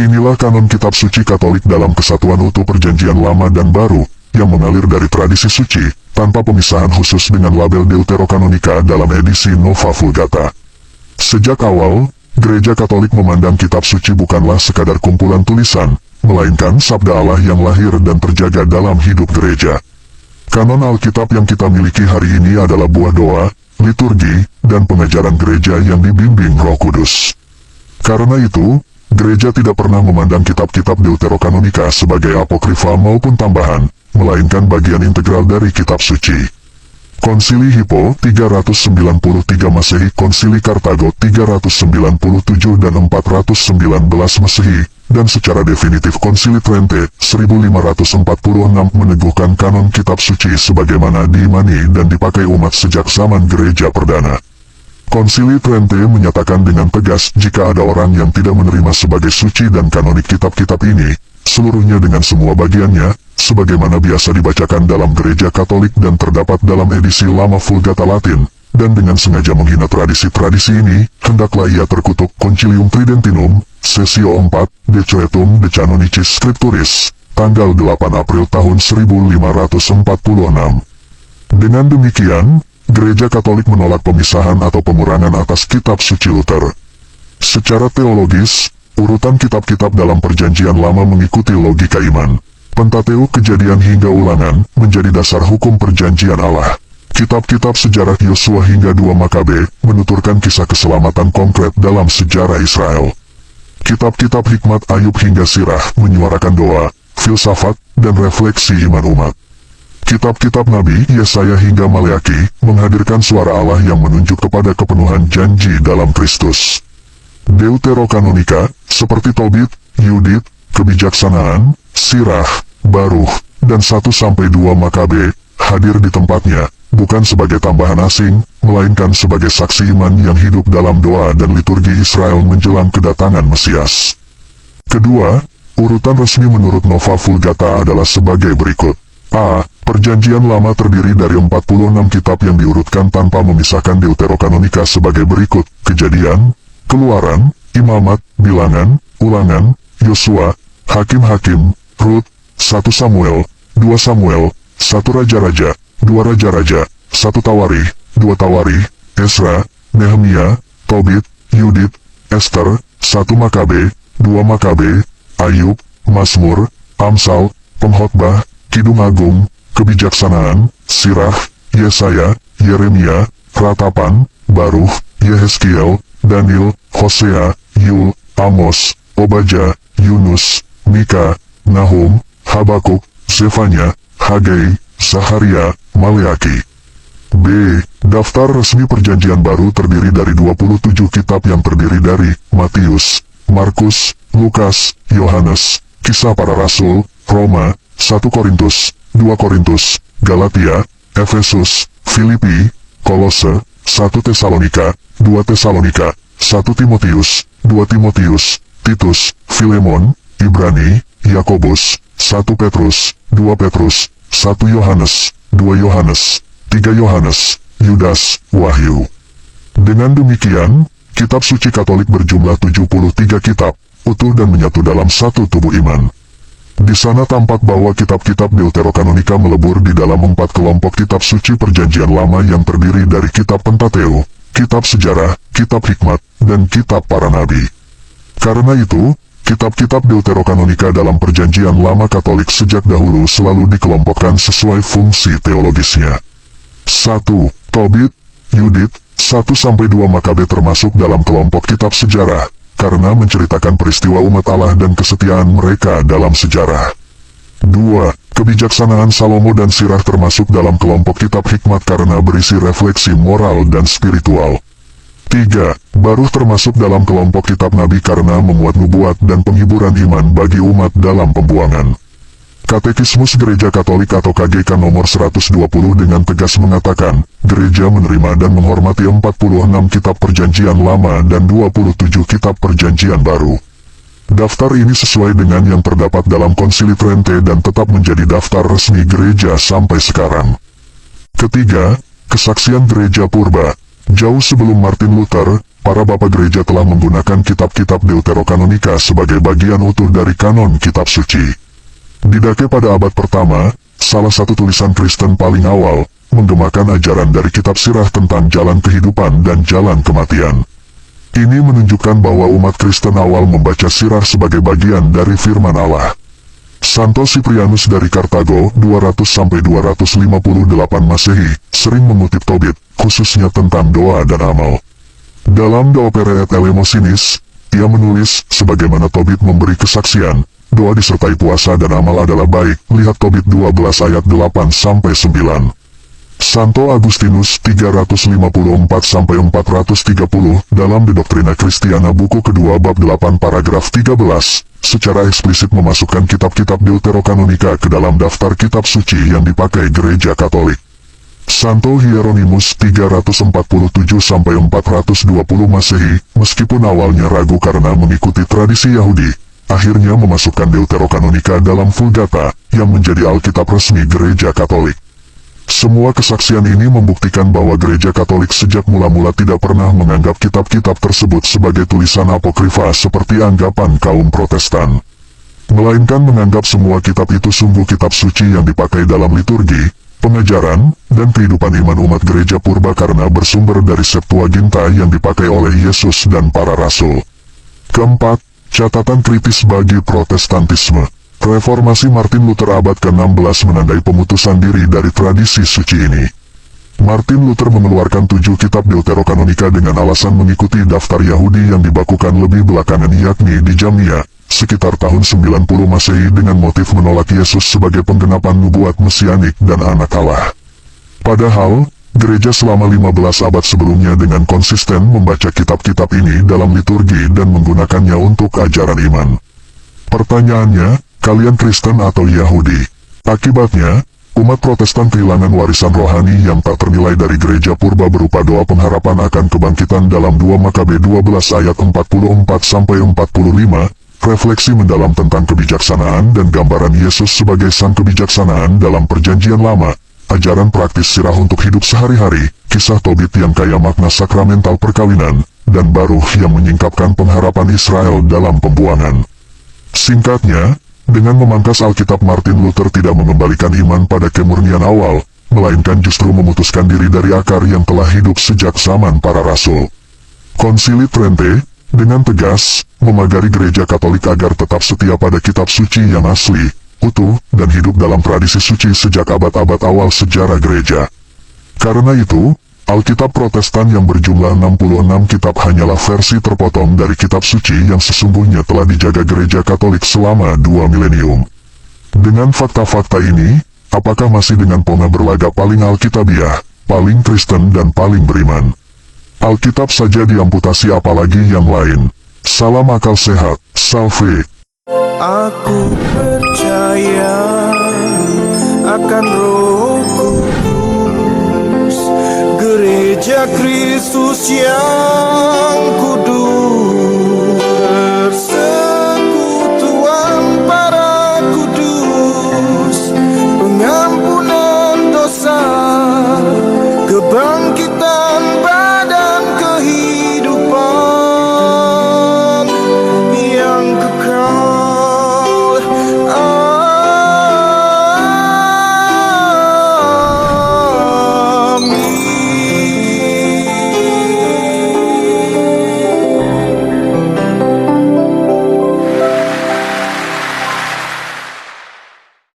Inilah kanon kitab suci Katolik dalam kesatuan utuh Perjanjian Lama dan Baru, yang mengalir dari tradisi suci, tanpa pemisahan khusus dengan label Deuterokanonika dalam edisi Nova Vulgata. Sejak awal, Gereja Katolik memandang kitab suci bukanlah sekadar kumpulan tulisan, melainkan sabda Allah yang lahir dan terjaga dalam hidup gereja. Kanon Alkitab yang kita miliki hari ini adalah buah doa, liturgi, dan pengajaran gereja yang dibimbing Roh Kudus. Karena itu, gereja tidak pernah memandang kitab-kitab Deuterokanonika sebagai apokrifa maupun tambahan, melainkan bagian integral dari kitab suci. Konsili Hippo 393 Masehi, Konsili Kartago 397 dan 419 Masehi, dan secara definitif Konsili Trente 1546 meneguhkan kanon kitab suci sebagaimana diimani dan dipakai umat sejak zaman gereja perdana. Konsili Trente menyatakan dengan tegas jika ada orang yang tidak menerima sebagai suci dan kanonik kitab-kitab ini, seluruhnya dengan semua bagiannya, sebagaimana biasa dibacakan dalam gereja Katolik dan terdapat dalam edisi Lama Vulgata Latin, dan dengan sengaja menghina tradisi-tradisi ini, hendaklah ia terkutuk. Concilium Tridentinum, Sessio 4, Decoetum de Canonicis Scripturis, tanggal 8 April tahun 1546. Dengan demikian, Gereja Katolik menolak pemisahan atau pengurangan atas kitab suci Luther. Secara teologis, urutan kitab-kitab dalam Perjanjian Lama mengikuti logika iman. Pentateuk, Kejadian hingga Ulangan menjadi dasar hukum Perjanjian Allah. Kitab-kitab sejarah Yosua hingga 2 Makabe menuturkan kisah keselamatan konkret dalam sejarah Israel. Kitab-kitab hikmat Ayub hingga Sirah menyuarakan doa, filsafat, dan refleksi iman umat. Kitab-kitab Nabi Yesaya hingga Maleaki menghadirkan suara Allah yang menunjuk kepada kepenuhan janji dalam Kristus. Deuterokanonika, seperti Tobit, Yudit, Kebijaksanaan, Sirah, Baruh, dan 1-2 Makabe, hadir di tempatnya, bukan sebagai tambahan asing, melainkan sebagai saksi iman yang hidup dalam doa dan liturgi Israel menjelang kedatangan Mesias. Kedua, urutan resmi menurut Nova Vulgata adalah sebagai berikut. A. Perjanjian Lama terdiri dari 46 kitab yang diurutkan tanpa memisahkan Deuterokanonika sebagai berikut: Kejadian, Keluaran, Imamat, Bilangan, Ulangan, Yosua, Hakim-Hakim, Rut, 1 Samuel, 2 Samuel, 1 Raja-Raja, 2 Raja-Raja, 1 Tawarikh, 2 Tawarikh, Esra, Nehemia, Tobit, Yudit, Ester, 1 Makabe, 2 Makabe, Ayub, Mazmur, Amsal, Pengkhotbah, Kidung Agung, Kebijaksanaan, Sirah, Yesaya, Yeremia, Ratapan, Baruh, Yehezkiel, Daniel, Hosea, Yul, Amos, Obadja, Yunus, Mika, Nahum, Habakuk, Zefanya, Hagai, Zaharia, Maleaki. B. Daftar resmi Perjanjian Baru terdiri dari 27 kitab yang terdiri dari Matius, Markus, Lukas, Yohanes, Kisah Para Rasul, Roma, 1 Korintus, 2 Korintus, Galatia, Efesus, Filipi, Kolose, 1 Tesalonika, 2 Tesalonika, 1 Timotius, 2 Timotius, Titus, Filemon, Ibrani, Yakobus, 1 Petrus, 2 Petrus, 1 Yohanes, 2 Yohanes, 3 Yohanes, Yudas, Wahyu. Dengan demikian, kitab suci Katolik berjumlah 73 kitab, utuh dan menyatu dalam satu tubuh iman. Di sana tampak bahwa kitab-kitab Deuterokanonika melebur di dalam 4 kelompok kitab suci Perjanjian Lama yang terdiri dari kitab Pentateuk, kitab sejarah, kitab hikmat, dan kitab para nabi. Karena itu, kitab-kitab Deuterokanonika dalam Perjanjian Lama Katolik sejak dahulu selalu dikelompokkan sesuai fungsi teologisnya. 1. Tobit, Yudit, 1-2 Makabe termasuk dalam kelompok kitab sejarah, karena menceritakan peristiwa umat Allah dan kesetiaan mereka dalam sejarah. 2. Kebijaksanaan Salomo dan Sirah termasuk dalam kelompok kitab hikmat karena berisi refleksi moral dan spiritual. 3. Baruh termasuk dalam kelompok kitab nabi karena memuat nubuat dan penghiburan iman bagi umat dalam pembuangan. Katekismus Gereja Katolik atau KGK nomor 120 dengan tegas mengatakan, gereja menerima dan menghormati 46 kitab Perjanjian Lama dan 27 kitab Perjanjian Baru. Daftar ini sesuai dengan yang terdapat dalam Konsili Trente dan tetap menjadi daftar resmi gereja sampai sekarang. Ketiga, kesaksian gereja purba. Jauh sebelum Martin Luther, para bapak gereja telah menggunakan kitab-kitab Deuterokanonika sebagai bagian utuh dari kanon kitab suci. Didake pada abad pertama, salah satu tulisan Kristen paling awal, menggemakan ajaran dari kitab sirah tentang jalan kehidupan dan jalan kematian. Ini menunjukkan bahwa umat Kristen awal membaca sirah sebagai bagian dari firman Allah. Santo Cyprianus dari Kartago 200-258 Masehi sering mengutip Tobit, khususnya tentang doa dan amal. Dalam De Opere et Eleemosinis, ia menulis, sebagaimana Tobit memberi kesaksian, doa disertai puasa dan amal adalah baik, lihat Tobit 12 ayat 8-9. Santo Agustinus 354-430 dalam De Doctrina Christiana buku kedua bab 8 paragraf 13, secara eksplisit memasukkan kitab-kitab Deuterokanonika ke dalam daftar kitab suci yang dipakai gereja Katolik. Santo Hieronymus 347-420 Masehi, meskipun awalnya ragu karena mengikuti tradisi Yahudi, akhirnya memasukkan Deuterokanonika dalam Vulgata, yang menjadi Alkitab resmi gereja Katolik. Semua kesaksian ini membuktikan bahwa gereja Katolik sejak mula-mula tidak pernah menganggap kitab-kitab tersebut sebagai tulisan apokrifa seperti anggapan kaum Protestan, melainkan menganggap semua kitab itu sungguh kitab suci yang dipakai dalam liturgi, pengajaran, dan kehidupan iman umat gereja purba karena bersumber dari Septuaginta yang dipakai oleh Yesus dan para rasul. Keempat, catatan kritis bagi Protestantisme. Reformasi Martin Luther abad ke-16 menandai pemutusan diri dari tradisi suci ini. Martin Luther mengeluarkan 7 kitab Deuterokanonika dengan alasan mengikuti daftar Yahudi yang dibakukan lebih belakangan yakni di Jamnia, sekitar tahun 90 Masehi dengan motif menolak Yesus sebagai penggenapan nubuat mesianik dan anak Allah. Padahal, gereja selama 15 abad sebelumnya dengan konsisten membaca kitab-kitab ini dalam liturgi dan menggunakannya untuk ajaran iman. Pertanyaannya, kalian Kristen atau Yahudi? Akibatnya, umat Protestan kehilangan warisan rohani yang tak ternilai dari gereja purba berupa doa pengharapan akan kebangkitan dalam 2 Makabe 12 ayat 44-45, refleksi mendalam tentang kebijaksanaan dan gambaran Yesus sebagai sang kebijaksanaan dalam perjanjian lama, ajaran praktis sirah untuk hidup sehari-hari, kisah Tobit yang kaya makna sakramental perkawinan, dan Baruch yang menyingkapkan pengharapan Israel dalam pembuangan. Singkatnya, dengan memangkas Alkitab, Martin Luther tidak mengembalikan iman pada kemurnian awal, melainkan justru memutuskan diri dari akar yang telah hidup sejak zaman para rasul. Konsili Trente, dengan tegas, memagari gereja Katolik agar tetap setia pada kitab suci yang asli, utuh, dan hidup dalam tradisi suci sejak abad-abad awal sejarah gereja. Karena itu, Alkitab Protestan yang berjumlah 66 kitab hanyalah versi terpotong dari kitab suci yang sesungguhnya telah dijaga gereja Katolik selama 2 milenium. Dengan fakta-fakta ini, apakah masih dengan pona berlagak paling alkitabiah, paling Kristen dan paling beriman? Alkitab saja diamputasi apalagi yang lain. Salam akal sehat, salve. Aku percaya akan Roh Kudus, Gereja Kristus yang kudus.